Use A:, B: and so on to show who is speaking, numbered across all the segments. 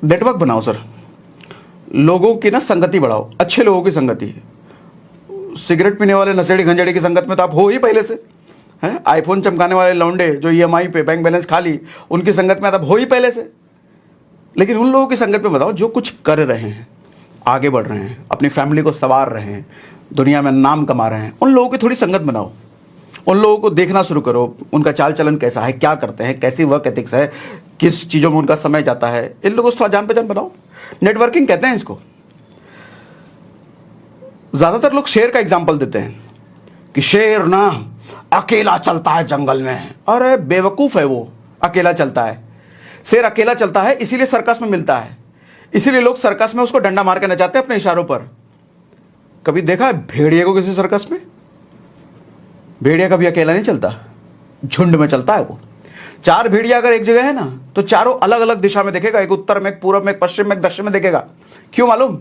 A: Network बनाओ sir, लोगों की ना संगति बढ़ाओ, अच्छे लोगों की संगति। सिगरेट पीने वाले नशेड़ी खंजेड़ी की संगत में तो आप हो ही पहले से हैं। आईफोन चमकाने वाले लौंडे जो ईएमआई पे बैंक बैलेंस खाली, उनकी संगत में आप हो ही पहले से। लेकिन उन लोगों की संगत में बताओ जो कुछ कर रहे हैं, आगे बढ़ रहे हैं, अपनी फैमिली को संवार रहे हैं, दुनिया में नाम कमा रहे हैं, उन लोगों की थोड़ी संगत बनाओ। उन लोगों को देखना शुरू करो, उनका चाल चलन कैसा है, क्या करते हैं, कैसी वर्क एथिक्स है, किस चीज़ों में उनका समय जाता है। इन लोगों से थोड़ा जान पहचान बनाओ। नेटवर्किंग कहते हैं इसको। ज़्यादातर लोग शेर का एग्जाम्पल देते हैं कि शेर ना अकेला चलता है जंगल में। अरे बेवकूफ़ है वो, अकेला चलता है। शेर अकेला चलता है इसीलिए सर्कस में मिलता है, इसीलिए लोग सर्कस में उसको डंडा मार के नचाते हैं अपने इशारों पर। कभी देखा है भेड़िए को किसी सर्कस में? भेड़िया कभी अकेला नहीं चलता, झुंड में चलता है वो। 4 भेड़िया अगर एक जगह है ना तो चारों अलग अलग दिशा में देखेगा, एक उत्तर में, एक पूर्व में, एक पश्चिम में, एक दक्षिण में देखेगा। क्यों मालूम?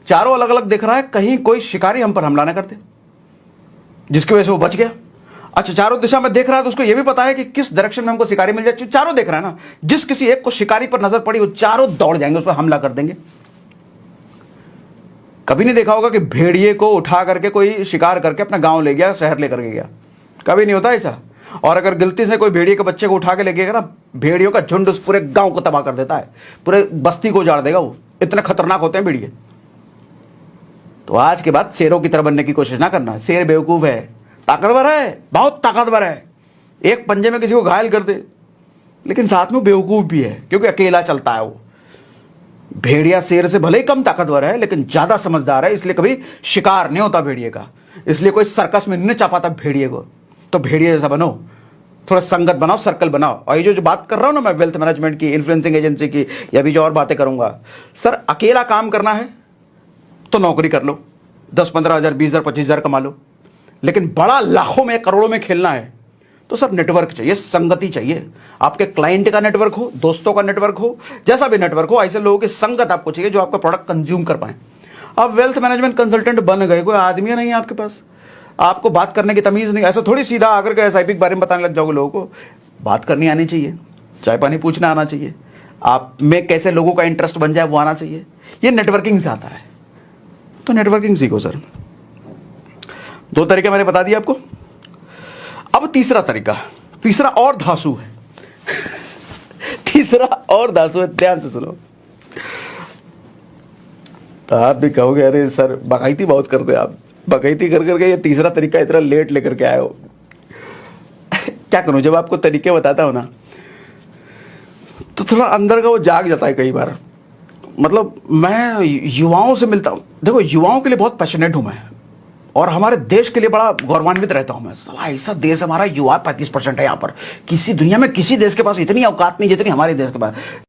A: चारों अलग अलग देख रहा है, कहीं कोई शिकारी हम पर हमला ना करते, जिसकी वजह से वो बच गया। अच्छा, चारों दिशा में देख रहा है तो उसको यह भी पता है कि किस डायरेक्शन में हमको शिकारी मिल जाए। चारों देख रहा है ना, जिस किसी एक को शिकारी पर नजर पड़ी वो चारों दौड़ जाएंगे, उस पर हमला कर देंगे। कभी नहीं देखा होगा कि भेड़िए को उठा करके कोई शिकार करके अपना गांव ले गया, शहर लेकर के गया, कभी नहीं होता ऐसा। और अगर गलती से कोई भेड़िए के बच्चे को उठा के ले गया ना, भेड़ियों का झुंड उस पूरे गांव को तबाह कर देता है, पूरे बस्ती को उजाड़ देगा वो। इतने खतरनाक होते हैं भेड़िए। तो आज के बाद शेरों की तरह बनने की कोशिश ना करना। शेर बेवकूफ है, ताकतवर है, बहुत ताकतवर है, एक पंजे में किसी को घायल कर दे, लेकिन साथ में बेवकूफ भी है क्योंकि अकेला चलता है वो। भेड़िया शेर से भले ही कम ताकतवर है लेकिन ज्यादा समझदार है, इसलिए कभी शिकार नहीं होता भेड़िए का, इसलिए कोई सर्कस में नहीं चापाता भेड़िए को। तो भेड़िए जैसा बनो, थोड़ा संगत बनाओ, सर्कल बनाओ। और ये जो बात कर रहा हूं ना मैं वेल्थ मैनेजमेंट की, इन्फ्लुएंसिंग एजेंसी की, या भी जो और बातें करूंगा, सर अकेला काम करना है तो नौकरी कर लो, 10-15 हज़ार, 20 हज़ार, 25 हज़ार कमा लो। लेकिन बड़ा लाखों में, करोड़ों में खेलना है तो सर नेटवर्क चाहिए, संगति चाहिए। आपके क्लाइंट का नेटवर्क हो, दोस्तों का नेटवर्क हो, जैसा भी नेटवर्क हो, ऐसे लोगों की संगत आपको चाहिए जो आपका प्रोडक्ट कंज्यूम कर पाए। आप वेल्थ मैनेजमेंट कंसल्टेंट बन गए, कोई आदमी नहीं है आपके पास, आपको बात करने की तमीज़ नहीं। ऐसा थोड़ी सीधा आकर के एसआईपी के बारे में बताने लग जाओगे लोगों को। बात करनी आनी चाहिए, चाय पानी पूछना आना चाहिए, आप में कैसे लोगों का इंटरेस्ट बन जाए वो आना चाहिए। ये नेटवर्किंग से आता है। तो नेटवर्किंग सीखो सर। 2 तरीके मैंने बता दिए आपको। अब तीसरा तरीका, तीसरा और धांसू है तीसरा और धांसू है, ध्यान से सुनो। तो आप भी कहोगे अरे सर बगाइती बहुत करते आप, बगाइती कर करके ये तीसरा तरीका इतना लेट लेकर के आए हो। क्या करूं, जब आपको तरीके बताता हूं ना तो थोड़ा अंदर का वो जाग जाता है कई बार। मतलब मैं युवाओं से मिलता हूं, देखो युवाओं के लिए बहुत पैशनेट हूं मैं, और हमारे देश के लिए बड़ा गौरवान्वित रहता हूं मैं। साला ऐसा देश हमारा, युवा 35% है यहाँ पर। किसी दुनिया में किसी देश के पास इतनी औकात नहीं जितनी हमारे देश के पास।